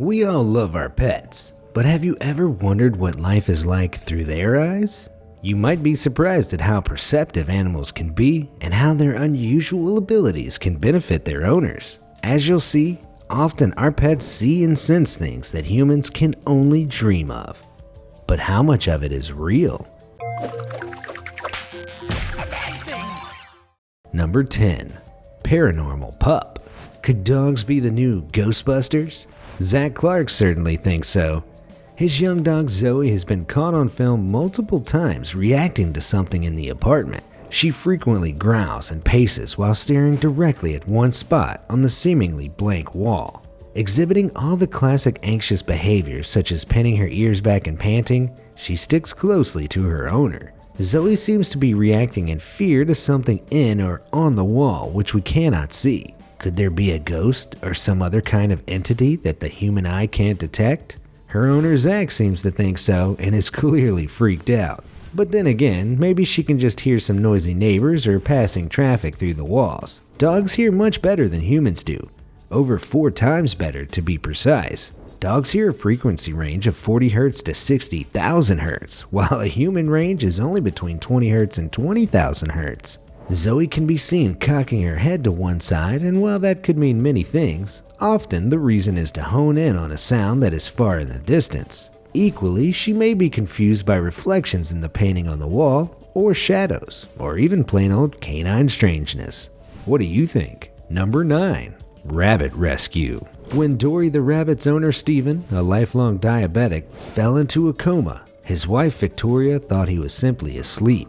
We all love our pets, but have you ever wondered what life is like through their eyes? You might be surprised at how perceptive animals can be and how their unusual abilities can benefit their owners. As you'll see, often our pets see and sense things that humans can only dream of. But how much of it is real? Number 10. Paranormal Pup. Could dogs be the new Ghostbusters? Zach Clark certainly thinks so. His young dog Zoe has been caught on film multiple times reacting to something in the apartment. She frequently growls and paces while staring directly at one spot on the seemingly blank wall. Exhibiting all the classic anxious behaviors such as pinning her ears back and panting, she sticks closely to her owner. Zoe seems to be reacting in fear to something in or on the wall which we cannot see. Could there be a ghost or some other kind of entity that the human eye can't detect? Her owner Zach seems to think so and is clearly freaked out. But then again, maybe she can just hear some noisy neighbors or passing traffic through the walls. Dogs hear much better than humans do, over 4 times better to be precise. Dogs hear a frequency range of 40 Hz to 60,000 Hz, while a human range is only between 20 Hz and 20,000 Hz. Zoe can be seen cocking her head to one side, and while that could mean many things, often the reason is to hone in on a sound that is far in the distance. Equally, she may be confused by reflections in the painting on the wall, or shadows, or even plain old canine strangeness. What do you think? Number 9. Rabbit Rescue. When Dory the rabbit's owner Steven, a lifelong diabetic, fell into a coma, his wife Victoria thought he was simply asleep.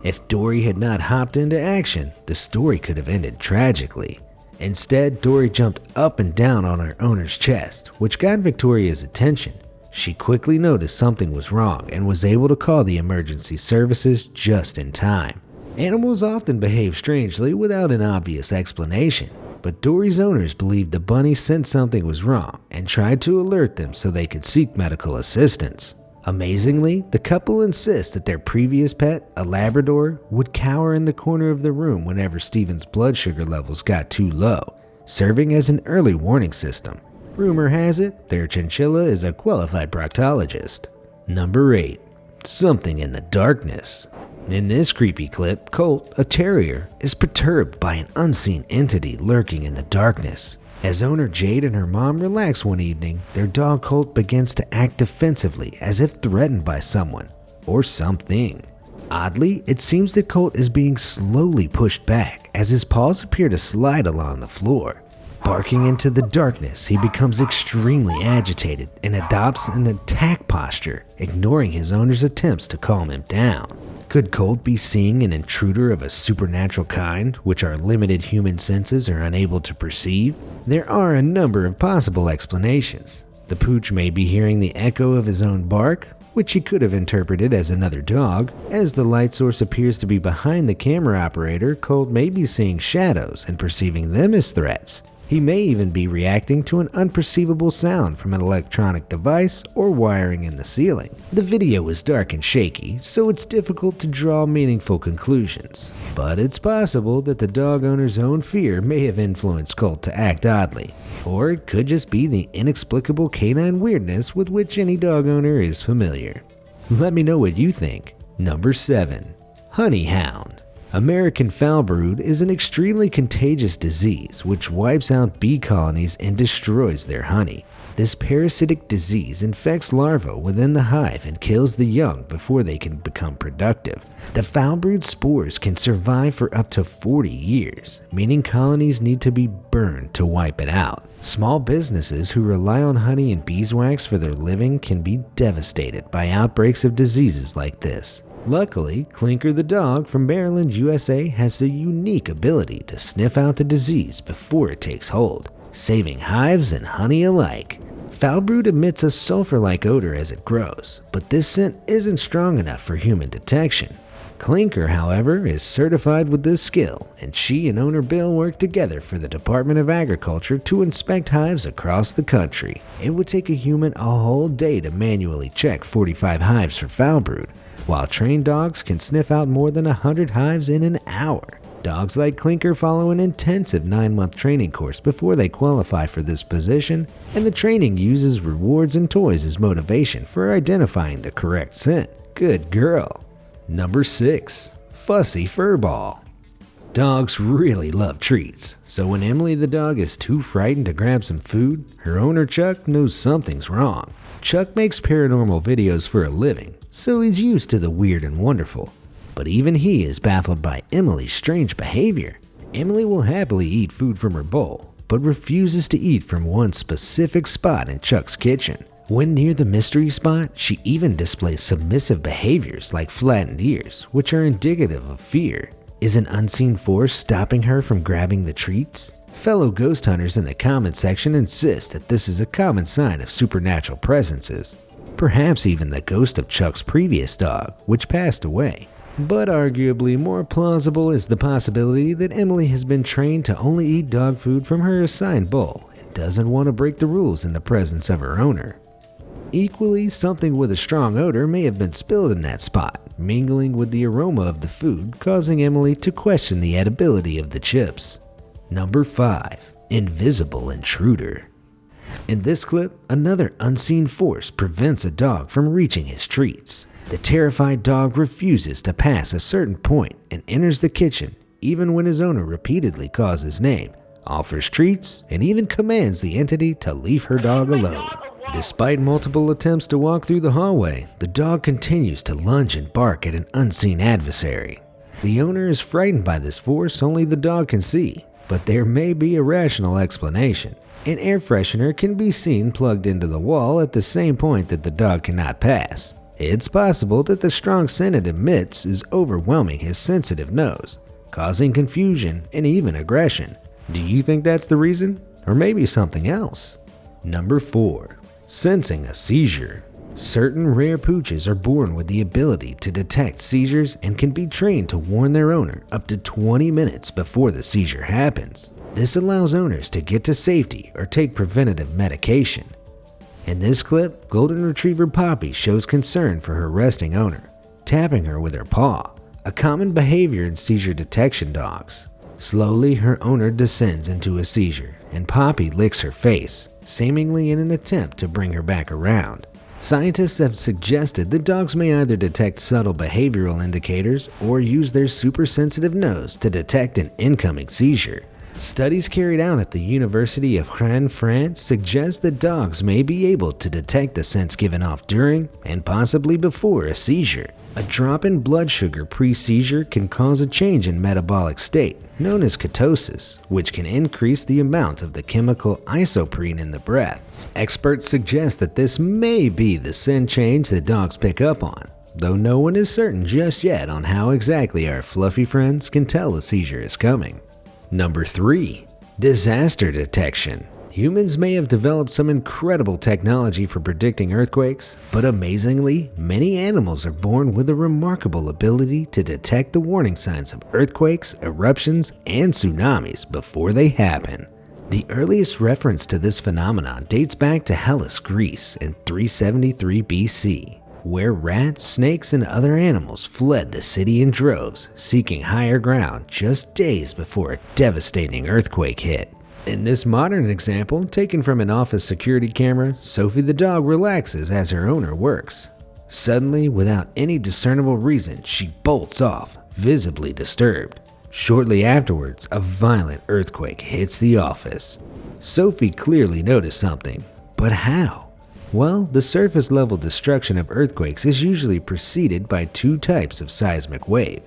If Dory had not hopped into action, the story could have ended tragically. Instead, Dory jumped up and down on her owner's chest, which got Victoria's attention. She quickly noticed something was wrong and was able to call the emergency services just in time. Animals often behave strangely without an obvious explanation, but Dory's owners believed the bunny sensed something was wrong and tried to alert them so they could seek medical assistance. Amazingly, the couple insists that their previous pet, a Labrador, would cower in the corner of the room whenever Steven's blood sugar levels got too low, serving as an early warning system. Rumor has it, their chinchilla is a qualified proctologist. Number 8. Something in the darkness. In this creepy clip, Colt, a terrier, is perturbed by an unseen entity lurking in the darkness. As owner Jade and her mom relax one evening, their dog Colt begins to act defensively as if threatened by someone or something. Oddly, it seems that Colt is being slowly pushed back as his paws appear to slide along the floor. Barking into the darkness, he becomes extremely agitated and adopts an attack posture, ignoring his owner's attempts to calm him down. Could Colt be seeing an intruder of a supernatural kind, which our limited human senses are unable to perceive? There are a number of possible explanations. The pooch may be hearing the echo of his own bark, which he could have interpreted as another dog. As the light source appears to be behind the camera operator, Colt may be seeing shadows and perceiving them as threats. He may even be reacting to an unperceivable sound from an electronic device or wiring in the ceiling. The video is dark and shaky, so it's difficult to draw meaningful conclusions. But it's possible that the dog owner's own fear may have influenced Colt to act oddly. Or it could just be the inexplicable canine weirdness with which any dog owner is familiar. Let me know what you think. Number 7. Honey Hound. American foul brood is an extremely contagious disease which wipes out bee colonies and destroys their honey. This parasitic disease infects larvae within the hive and kills the young before they can become productive. The foul brood spores can survive for up to 40 years, meaning colonies need to be burned to wipe it out. Small businesses who rely on honey and beeswax for their living can be devastated by outbreaks of diseases like this. Luckily, Clinker the dog from Maryland, USA has the unique ability to sniff out the disease before it takes hold, saving hives and honey alike. Foul brood emits a sulfur-like odor as it grows, but this scent isn't strong enough for human detection. Clinker, however, is certified with this skill, and she and owner Bill work together for the Department of Agriculture to inspect hives across the country. It would take a human a whole day to manually check 45 hives for foul brood, while trained dogs can sniff out more than 100 hives in an hour. Dogs like Clinker follow an intensive 9-month training course before they qualify for this position, and the training uses rewards and toys as motivation for identifying the correct scent. Good girl. Number 6. Fussy Furball. Dogs really love treats, so when Emily the dog is too frightened to grab some food, her owner Chuck knows something's wrong. Chuck makes paranormal videos for a living, so he's used to the weird and wonderful. But even he is baffled by Emily's strange behavior. Emily will happily eat food from her bowl, but refuses to eat from one specific spot in Chuck's kitchen. When near the mystery spot, she even displays submissive behaviors like flattened ears, which are indicative of fear. Is an unseen force stopping her from grabbing the treats? Fellow ghost hunters in the comment section insist that this is a common sign of supernatural presences. Perhaps even the ghost of Chuck's previous dog, which passed away. But arguably more plausible is the possibility that Emily has been trained to only eat dog food from her assigned bowl and doesn't want to break the rules in the presence of her owner. Equally, something with a strong odor may have been spilled in that spot, mingling with the aroma of the food, causing Emily to question the edibility of the chips. Number 5. Invisible Intruder. In this clip, another unseen force prevents a dog from reaching his treats. The terrified dog refuses to pass a certain point and enters the kitchen, even when his owner repeatedly calls his name, offers treats, and even commands the entity to leave her dog alone. Despite multiple attempts to walk through the hallway, the dog continues to lunge and bark at an unseen adversary. The owner is frightened by this force only the dog can see, but there may be a rational explanation. An air freshener can be seen plugged into the wall at the same point that the dog cannot pass. It's possible that the strong scent it emits is overwhelming his sensitive nose, causing confusion and even aggression. Do you think that's the reason? Or maybe something else? Number 4. Sensing a seizure. Certain rare pooches are born with the ability to detect seizures and can be trained to warn their owner up to 20 minutes before the seizure happens. This allows owners to get to safety or take preventative medication. In this clip, Golden Retriever Poppy shows concern for her resting owner, tapping her with her paw, a common behavior in seizure detection dogs. Slowly, her owner descends into a seizure, and Poppy licks her face, seemingly in an attempt to bring her back around. Scientists have suggested that dogs may either detect subtle behavioral indicators or use their super-sensitive nose to detect an incoming seizure. Studies carried out at the University of Rennes, France suggest that dogs may be able to detect the scents given off during and possibly before a seizure. A drop in blood sugar pre-seizure can cause a change in metabolic state, known as ketosis, which can increase the amount of the chemical isoprene in the breath. Experts suggest that this may be the scent change that dogs pick up on, though no one is certain just yet on how exactly our fluffy friends can tell a seizure is coming. Number 3. Disaster detection. Humans may have developed some incredible technology for predicting earthquakes, but amazingly, many animals are born with a remarkable ability to detect the warning signs of earthquakes, eruptions, and tsunamis before they happen. The earliest reference to this phenomenon dates back to Hellas, Greece in 373 BC, where rats, snakes, and other animals fled the city in droves, seeking higher ground just days before a devastating earthquake hit. In this modern example, taken from an office security camera, Sophie the dog relaxes as her owner works. Suddenly, without any discernible reason, she bolts off, visibly disturbed. Shortly afterwards, a violent earthquake hits the office. Sophie clearly noticed something, but how? Well, the surface level destruction of earthquakes is usually preceded by 2 types of seismic wave.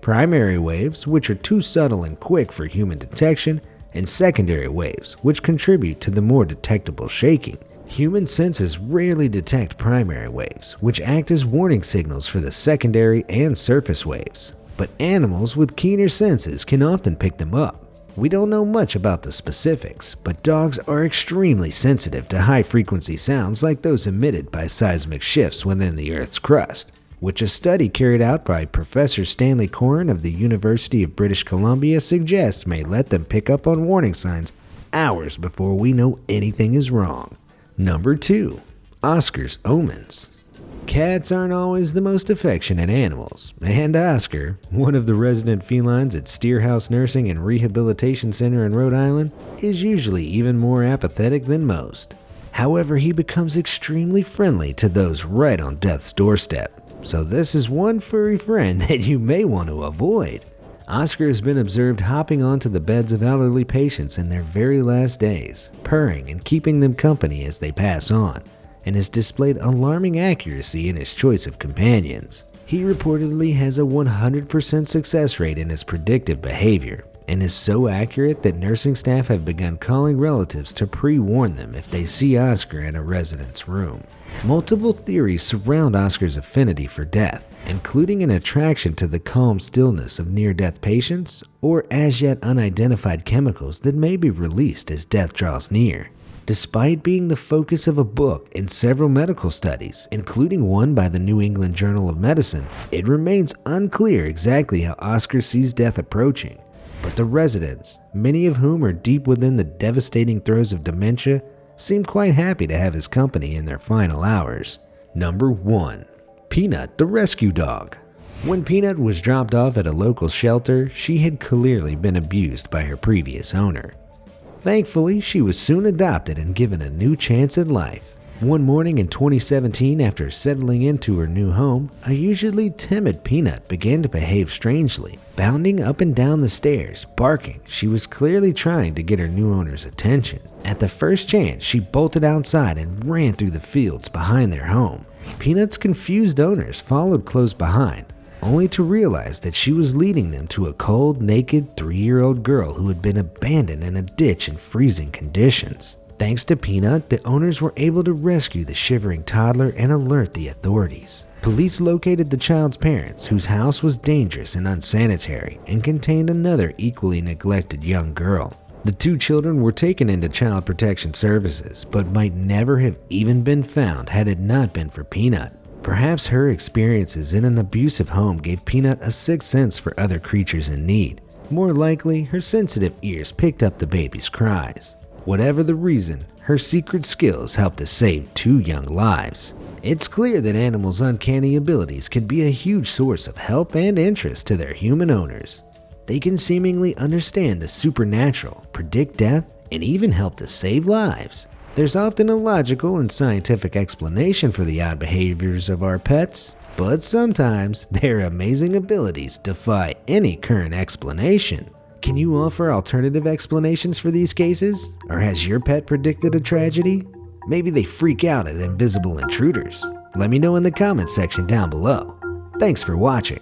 Primary waves, which are too subtle and quick for human detection, and secondary waves, which contribute to the more detectable shaking. Human senses rarely detect primary waves, which act as warning signals for the secondary and surface waves. But animals with keener senses can often pick them up. We don't know much about the specifics, but dogs are extremely sensitive to high-frequency sounds like those emitted by seismic shifts within the Earth's crust, which a study carried out by Professor Stanley Coren of the University of British Columbia suggests may let them pick up on warning signs hours before we know anything is wrong. Number 2. Oscar's omens. Cats aren't always the most affectionate animals, and Oscar, one of the resident felines at Steerhouse Nursing and Rehabilitation Center in Rhode Island, is usually even more apathetic than most. However, he becomes extremely friendly to those right on death's doorstep, so this is one furry friend that you may want to avoid. Oscar has been observed hopping onto the beds of elderly patients in their very last days, purring and keeping them company as they pass on, and has displayed alarming accuracy in his choice of companions. He reportedly has a 100% success rate in his predictive behavior, and is so accurate that nursing staff have begun calling relatives to pre-warn them if they see Oscar in a resident's room. Multiple theories surround Oscar's affinity for death, including an attraction to the calm stillness of near-death patients or as yet unidentified chemicals that may be released as death draws near. Despite being the focus of a book and several medical studies, including one by the New England Journal of Medicine, it remains unclear exactly how Oscar sees death approaching. But the residents, many of whom are deep within the devastating throes of dementia, seem quite happy to have his company in their final hours. Number 1. Peanut the Rescue Dog. When Peanut was dropped off at a local shelter, she had clearly been abused by her previous owner. Thankfully, she was soon adopted and given a new chance at life. One morning in 2017, after settling into her new home, a usually timid Peanut began to behave strangely, bounding up and down the stairs, barking. She was clearly trying to get her new owner's attention. At the first chance, she bolted outside and ran through the fields behind their home. Peanut's confused owners followed close behind, only to realize that she was leading them to a cold, naked 3-year-old girl who had been abandoned in a ditch in freezing conditions. Thanks to Peanut, the owners were able to rescue the shivering toddler and alert the authorities. Police located the child's parents, whose house was dangerous and unsanitary and contained another equally neglected young girl. The two children were taken into Child Protection Services, but might never have even been found had it not been for Peanut. Perhaps her experiences in an abusive home gave Peanut a sixth sense for other creatures in need. More likely, her sensitive ears picked up the baby's cries. Whatever the reason, her secret skills helped to save 2 young lives. It's clear that animals' uncanny abilities can be a huge source of help and interest to their human owners. They can seemingly understand the supernatural, predict death, and even help to save lives. There's often a logical and scientific explanation for the odd behaviors of our pets, but sometimes their amazing abilities defy any current explanation. Can you offer alternative explanations for these cases? Or has your pet predicted a tragedy? Maybe they freak out at invisible intruders. Let me know in the comments section down below. Thanks for watching.